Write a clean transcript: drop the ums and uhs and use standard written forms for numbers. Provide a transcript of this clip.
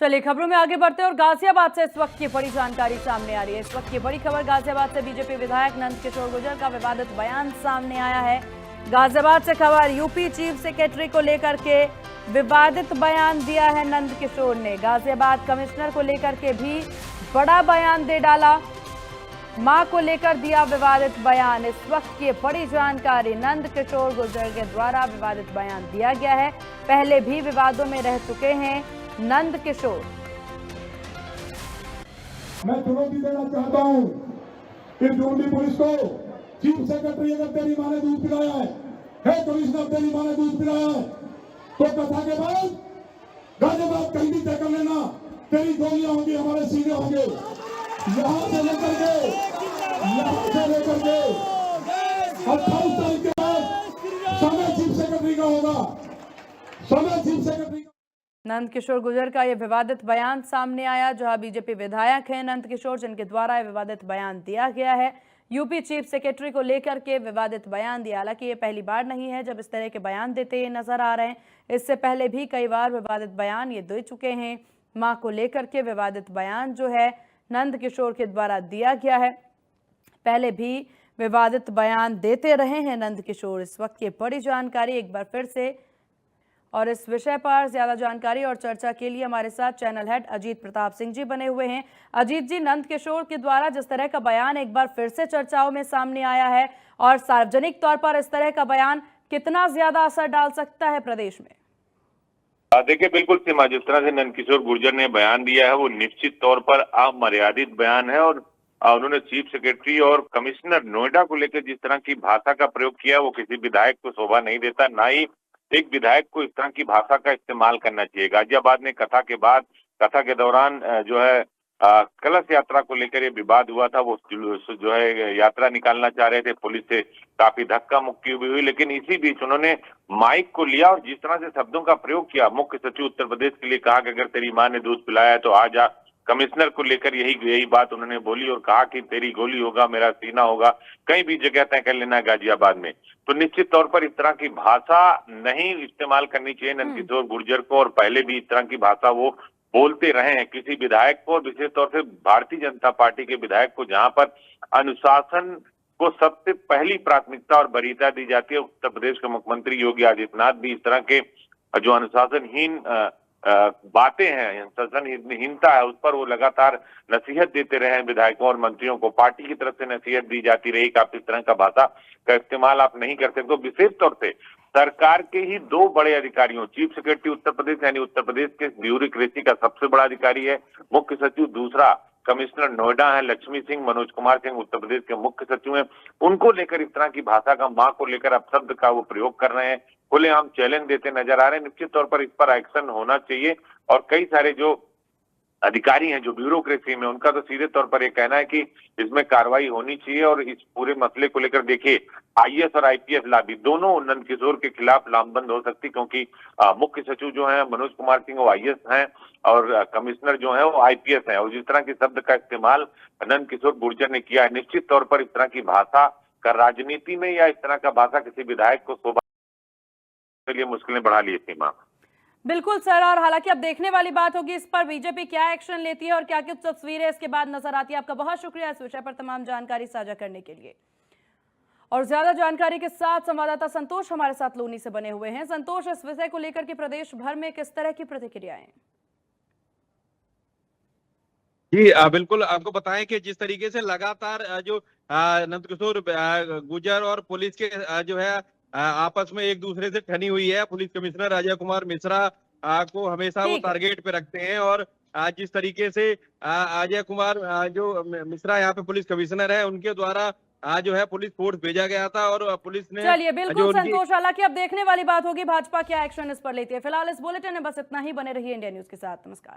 चलिए खबरों में आगे बढ़ते हैं और गाजियाबाद से इस वक्त की बड़ी जानकारी सामने आ रही है। इस वक्त की बड़ी खबर गाजियाबाद से बीजेपी विधायक नंदकिशोर गुर्जर का विवादित बयान सामने आया है। गाजियाबाद से खबर, यूपी चीफ सेक्रेटरी को लेकर के विवादित बयान दिया है नंदकिशोर ने। गाजियाबाद कमिश्नर को लेकर के भी बड़ा बयान दे डाला, मां को लेकर दिया विवादित बयान। इस वक्त की बड़ी जानकारी, नंदकिशोर गुर्जर के द्वारा विवादित बयान दिया गया है। पहले भी विवादों में रह चुके हैं नंदकिशोर। मैं चुनौती देना चाहता हूं कि ड्यूटी पुलिस को, चीफ सेक्रेटरी अगर तेरी मां ने दूध पिलाया है कमिश्नर तेरी मां ने दूध पिलाया है, तो कथा के बाद गाजियाबाद कहीं भी तय कर लेना, तेरी गोलियां होंगी, हमारे सीने होंगे, यहां से लेकर के 28 तारीख के बाद समय चीफ सेक्रेटरी का होगा, समय चीफ सेक्रेटरी। नंदकिशोर गुर्जर का यह विवादित बयान सामने आया। जहां बीजेपी विधायक हैं नंदकिशोर, जिनके द्वारा यह विवादित बयान दिया गया है। यूपी चीफ सेक्रेटरी को लेकर के विवादित बयान दिया। हालांकि ये पहली बार नहीं है जब इस तरह के बयान देते ये नजर आ रहे हैं। इससे पहले भी कई बार विवादित बयान ये दे चुके हैं। मां को लेकर के विवादित बयान जो है नंदकिशोर के द्वारा दिया गया है। पहले भी विवादित बयान देते रहे हैं नंदकिशोर। इस वक्त की बड़ी जानकारी एक बार फिर से, और इस विषय पर ज्यादा जानकारी और चर्चा के लिए हमारे साथ चैनल हेड अजीत प्रताप सिंह जी बने हुए हैं। अजीत जी, नंदकिशोर के द्वारा जिस तरह का बयान एक बार फिर से चर्चाओं में सामने आया है, और सार्वजनिक तौर पर इस तरह का बयान कितना ज्यादा असर डाल सकता है प्रदेश में? देखिए, बिल्कुल सीमा, जिस तरह से नंदकिशोर गुर्जर ने बयान दिया है वो निश्चित तौर पर अमर्यादित बयान है। और उन्होंने चीफ सेक्रेटरी और कमिश्नर नोएडा को लेकर जिस तरह की भाषा का प्रयोग किया वो किसी विधायक को शोभा नहीं देता। ना ही एक विधायक को इस तरह की भाषा का इस्तेमाल करना चाहिए। गाजियाबाद में कथा के बाद, कथा के दौरान जो है कलश यात्रा को लेकर ये विवाद हुआ था। वो जो है यात्रा निकालना चाह रहे थे, पुलिस से काफी धक्का मुक्की भी हुई, लेकिन इसी बीच उन्होंने माइक को लिया और जिस तरह से शब्दों का प्रयोग किया, मुख्य सचिव उत्तर प्रदेश के लिए कहा कि अगर तेरी मां ने दूध पिलाया है तो आ जा। कमिश्नर को लेकर यही बात उन्होंने बोली और कहा कि तेरी गोली होगा, मेरा सीना होगा, कहीं भी जगह तय कर लेना गाजियाबाद में। तो निश्चित तौर पर इस तरह की भाषा नहीं इस्तेमाल करनी चाहिए नंदकिशोर गुर्जर को, और पहले भी इस तरह की भाषा वो बोलते रहे हैं किसी विधायक को, विशेष तौर से भारतीय जनता पार्टी के विधायक को, जहां पर अनुशासन को सबसे पहली प्राथमिकता और वरीयता दी जाती है। उत्तर प्रदेश के मुख्यमंत्री योगी आदित्यनाथ भी इस तरह के जो अनुशासनहीन बातें हैं, अनुशासनहीनता है, उस पर वो लगातार नसीहत देते रहे हैं विधायकों और मंत्रियों को। पार्टी की तरफ से नसीहत दी जाती रही कि आप इस तरह का भाषा का इस्तेमाल आप नहीं कर सकते। तो विशेष तौर से सरकार के ही दो बड़े अधिकारियों, चीफ सेक्रेटरी उत्तर प्रदेश यानी उत्तर प्रदेश के ब्यूरोक्रेसी का सबसे बड़ा अधिकारी है मुख्य सचिव, दूसरा कमिश्नर नोएडा है लक्ष्मी सिंह, मनोज कुमार सिंह उत्तर प्रदेश के मुख्य सचिव हैं, उनको लेकर इस तरह की भाषा का, मां को लेकर अब शब्द का वो प्रयोग कर रहे हैं, खुलेआम चैलेंज देते नजर आ रहे हैं। निश्चित तौर पर इस पर एक्शन होना चाहिए। और कई सारे जो अधिकारी हैं जो ब्यूरोक्रेसी में, उनका तो सीधे तौर पर यह कहना है कि इसमें कार्रवाई होनी चाहिए। और इस पूरे मसले को लेकर देखिए, आईएएस और आईपीएस लाभी दोनों नंदकिशोर के खिलाफ लामबंद हो सकती, क्योंकि मुख्य सचिव जो है मनोज कुमार सिंह वो आईएएस हैं और कमिश्नर जो है वो आईपीएस हैं। और जिस तरह के शब्द का इस्तेमाल नंदकिशोर गुर्जर ने किया है, निश्चित तौर पर इस तरह की भाषा का राजनीति में या इस तरह का भाषा किसी विधायक को शोभा के लिए मुश्किलें बढ़ा ली सीमा। बिल्कुल सर, और हालांकि अब देखने वाली बात होगी इस पर बीजेपी क्या एक्शन लेती है और क्या कुछ तस्वीरें इसके बाद नजर आती है। आपका बहुत शुक्रिया इस विषय पर तमाम जानकारी साझा करने के लिए। और ज्यादा जानकारी के साथ संवाददाता संतोष हमारे साथ लोनी से बने हुए हैं। संतोष, इस विषय को लेकर के प्रदेश भर में किस तरह की प्रतिक्रियाएं? जी बिल्कुल, आपको बताएं कि जिस तरीके से लगातार जो नंदकिशोर गुर्जर और पुलिस के जो है आपस में एक दूसरे से ठनी हुई है। पुलिस कमिश्नर अजय कुमार मिश्रा को हमेशा वो टारगेट पे रखते हैं, और जिस तरीके से अजय कुमार जो मिश्रा यहाँ पे पुलिस कमिश्नर है, उनके द्वारा जो है पुलिस फोर्स भेजा गया था, और पुलिस ने, चलिए बिल्कुल संतोष, हालांकि अब देखने वाली बात होगी भाजपा क्या एक्शन इस पर लेती है। फिलहाल इस बुलेटिन में बस इतना ही। बने रहिए इंडिया न्यूज के साथ। नमस्कार।